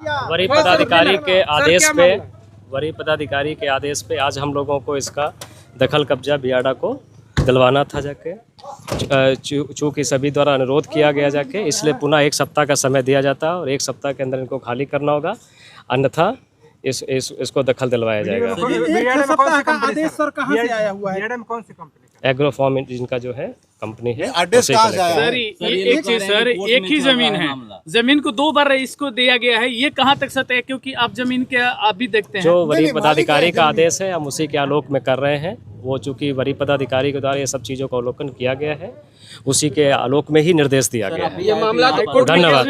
वरीय पदाधिकारी के आदेश पे आज हम लोगों को इसका दखल कब्जा बियाडा को दिलवाना था जाके, चूँकि सभी द्वारा अनुरोध किया गया जाके, इसलिए पुनः 1 सप्ताह का समय दिया जाता है और 1 सप्ताह के अंदर इनको खाली करना होगा, अन्यथा इसको दखल दिलवाया जाएगा। एग्रोफॉर्म जिनका जो है कंपनी है। सर एक चीज सर, एक ही जमीन है, जमीन को 2 बार इसको दिया गया है, ये कहाँ तक सत्य है? क्योंकि आप जमीन के आप भी देखते हैं। जो वरीय पदाधिकारी का आदेश है हम उसी के आलोक में कर रहे हैं। वो चूंकि वरीय पदाधिकारी के द्वारा ये सब चीज़ों का अवलोकन किया गया है, उसी के आलोक में ही निर्देश दिया गया है। ये मामला धन्यवाद।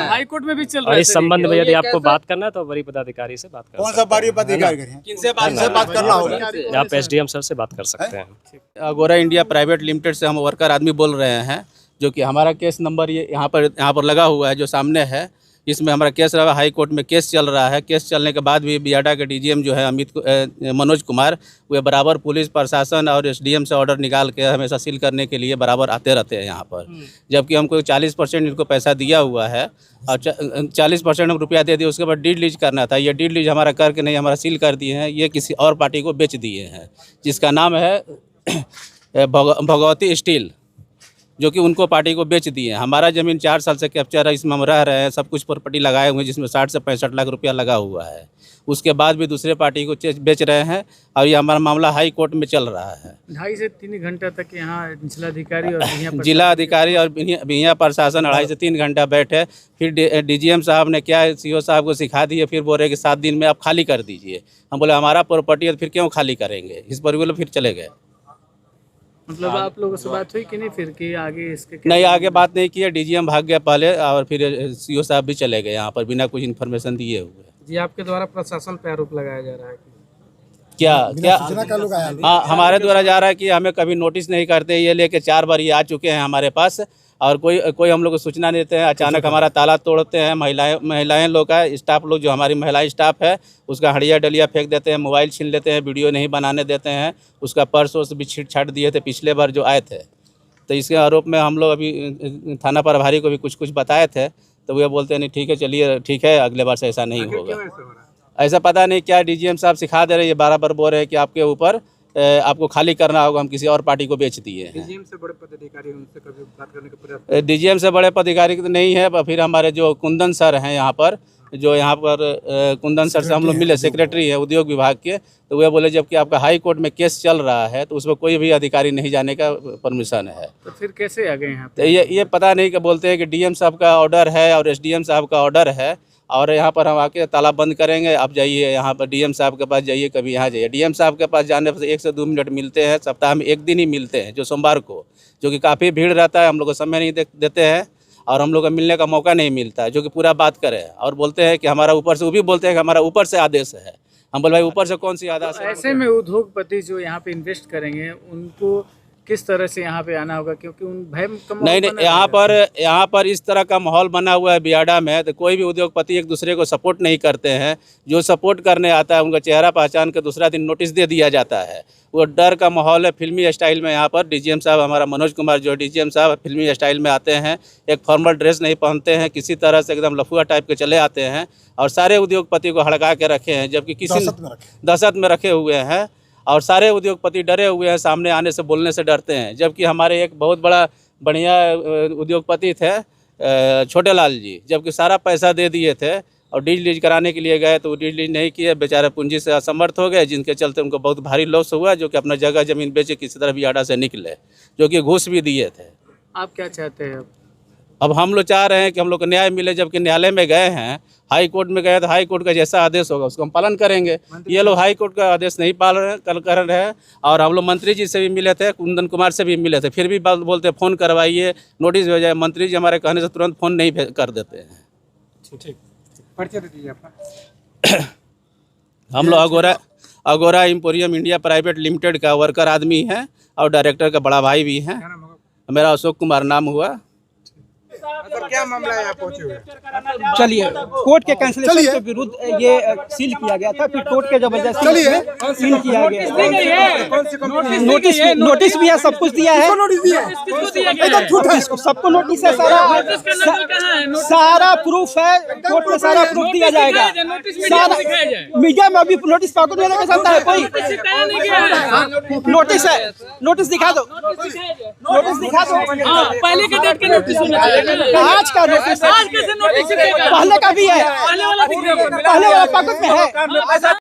हाईकोर्ट में भी चल रहा है। और इस संबंध में यदि आपको बात करना है तो वरीय पदाधिकारी से बात कर सकते हैं। कौन सा वरीय पदाधिकारी? किनसे बात करना होगा? आप SDM सर से बात कर सकते हैं। अगोरा इंडिया प्राइवेट लिमिटेड से हम वर्कर आदमी बोल रहे हैं, जो कि हमारा केस नंबर ये यहाँ पर लगा हुआ है जो सामने है। इसमें हमारा केस रहा, हाई कोर्ट में केस चल रहा है। केस चलने के बाद भी बियाडा के DGM जो है मनोज कुमार, वे बराबर पुलिस प्रशासन और SDM से ऑर्डर निकाल के हमेशा सील करने के लिए बराबर आते रहते हैं यहाँ पर। जबकि हमको 40% इनको पैसा दिया हुआ है और 40% हम रुपया दे दिए, उसके बाद डीड लीज करना था। ये डीड लीज हमारा करके नहीं, हमारा सील कर दिए हैं। ये किसी और पार्टी को बेच दिए हैं, जिसका नाम है भगवती स्टील, जो कि उनको पार्टी को बेच दिए हैं। हमारा ज़मीन 4 साल से कैप्चर है, इसमें हम रह रहे हैं, सब कुछ प्रॉपर्टी लगाए हुए हैं, जिसमें 60 से 65 लाख रुपया लगा हुआ है। उसके बाद भी दूसरे पार्टी को बेच रहे हैं और ये हमारा मामला हाई कोर्ट में चल रहा है। 2.5 से 3 घंटा तक यहाँ जिलाधिकारी और जिलाधिकारी और बिहिया प्रशासन 2.5 से 3 घंटा बैठे। फिर DGM साहब ने क्या CO साहब को सिखा दिए, फिर बोल रहे कि 7 दिन में आप खाली कर दीजिए। हम बोले हमारा प्रॉपर्टी है, फिर क्यों खाली करेंगे? इस पर बोले फिर चले गए। मतलब आप लोगों से बात हुई कि नहीं फिर कि आगे इसके? नहीं, आगे बात नहीं की है। DGM भाग गया पहले और फिर CO साहब भी चले गए यहाँ पर बिना कुछ इन्फॉर्मेशन दिए हुए। जी, आपके द्वारा प्रशासन पे आरोप लगाया जा रहा है क्या हाँ, हमारे द्वारा जा रहा है कि हमें कभी नोटिस नहीं करते। ये लेके 4 बार ये आ चुके हैं हमारे पास और कोई हम लोग को सूचना नहीं देते हैं। अचानक हमारा ताला तोड़ते हैं। महिलाएं लोग का स्टाफ लोग, जो हमारी महिला स्टाफ है, उसका हड़िया डलिया फेंक देते हैं, मोबाइल छीन लेते हैं, वीडियो नहीं बनाने देते हैं। उसका पर्स वर्स भी छीट दिए थे पिछले बार जो आए थे। तो इसके आरोप में हम लोग अभी थाना प्रभारी को भी कुछ बताए थे, तो वे बोलते हैं नहीं ठीक है, चलिए ठीक है, अगले बार से ऐसा नहीं होगा। ऐसा पता नहीं क्या DGM साहब सिखा दे रहे हैं। ये बार बोल रहे हैं कि आपके ऊपर आपको खाली करना होगा, हम किसी और पार्टी को बेच दिए हैं। DGM से बड़े पदाधिकारी, उनसे कभी बात करने का प्रयास? DGM से बड़े पदाधिकारी तो नहीं है, फिर हमारे जो कुंदन सर हैं यहाँ पर, कुंदन सर से हम लोग मिले, सेक्रेटरी है उद्योग विभाग के। तो वे बोले जबकि आपका हाई कोर्ट में केस चल रहा है तो उसमें कोई भी अधिकारी नहीं जाने का परमिशन है। तो फिर कैसे आ गए यहाँ पे? तो ये पता नहीं कि बोलते हैं कि DM साहब का ऑर्डर है और SDM साहब का ऑर्डर है और यहाँ पर हम आके ताला बंद करेंगे। आप जाइए यहाँ पर DM साहब के पास जाइए, कभी यहाँ जाइए। DM साहब के पास जाने से 1 से 2 मिनट मिलते हैं, सप्ताह में 1 दिन ही मिलते हैं, जो सोमवार को, जो कि काफ़ी भीड़ रहता है। हम लोग को समय नहीं देते हैं और हम लोग को मिलने का मौका नहीं मिलता है, जो कि पूरा बात करें। और बोलते हैं कि हमारा ऊपर से, वो भी बोलते हैं कि हमारा ऊपर से आदेश है। हम बोले भाई ऊपर से कौन सी आदेश है? ऐसे में उद्योगपति जो यहाँ पे इन्वेस्ट करेंगे उनको किस तरह से यहाँ पे आना होगा? क्योंकि उन भय नहीं, यहाँ पर इस तरह का माहौल बना हुआ है बियाडा में, तो कोई भी उद्योगपति एक दूसरे को सपोर्ट नहीं करते हैं। जो सपोर्ट करने आता है उनका चेहरा पहचान के दूसरा दिन नोटिस दे दिया जाता है। वो डर का माहौल है। फिल्मी स्टाइल में यहाँ पर DGM साहब, हमारा मनोज कुमार जो DGM साहब, फिल्मी स्टाइल में आते हैं, एक फॉर्मल ड्रेस नहीं पहनते हैं, किसी तरह से एकदम लफुआ टाइप के चले आते हैं और सारे उद्योगपति को हड़का के रखे हैं, जबकि किसी दहशत में रखे हुए हैं। और सारे उद्योगपति डरे हुए हैं, सामने आने से, बोलने से डरते हैं। जबकि हमारे एक बहुत बढ़िया उद्योगपति थे छोटे लाल जी, जबकि सारा पैसा दे दिए थे और डीड लीज कराने के लिए गए तो डीड लीज नहीं किए, बेचारे पूंजी से असमर्थ हो गए, जिनके चलते उनको बहुत भारी लॉस हुआ, जो कि अपना जगह ज़मीन बेचे किसी तरह बियाडा से निकले, जो कि घूस भी दिए थे। आप क्या चाहते हैं अब हम लोग चाह रहे हैं कि हम लोग को न्याय मिले। जबकि न्यायालय में गए हैं, हाई कोर्ट में गए तो हाई कोर्ट का जैसा आदेश होगा उसको हम पालन करेंगे। ये लोग हाई कोर्ट का आदेश नहीं पालन कर रहे हैं। और हम लोग मंत्री जी से भी मिले थे, कुंदन कुमार से भी मिले थे, फिर भी बोलते फ़ोन करवाइए, नोटिस भेजाए। मंत्री जी हमारे कहने से तुरंत फ़ोन नहीं कर देते हैं। ठीक, परिचय दे दीजिए आपका। हम लोग अगोरा एम्पोरियम इंडिया प्राइवेट लिमिटेड का वर्कर आदमी है और डायरेक्टर का बड़ा भाई भी हैं। मेरा अशोक कुमार नाम हुआ। क्या मामला है यहाँ पहुँचे हुए? चलिए, कोर्ट के कैंसिलेशन के विरुद्ध ये सील किया गया था, फिर कोर्ट के जबरदस्ती सील किया गया। नोटिस भी है, सब कुछ दिया है, सबको नोटिस है, सारा प्रूफ है, कोर्ट में सारा प्रूफ दिया जाएगा। सारा मीडिया में अभी नोटिस पाको देने का चलता है कोई? नोटिस है, नोटिस दिखा दो, नोटिस दिखा दो। पहले के डेट के नोटिस होना चाहिए। आज का नोटिस, आज कैसे नोटिस देगा? पहले का भी है, पहले वाला पहले वाला पाकट में है।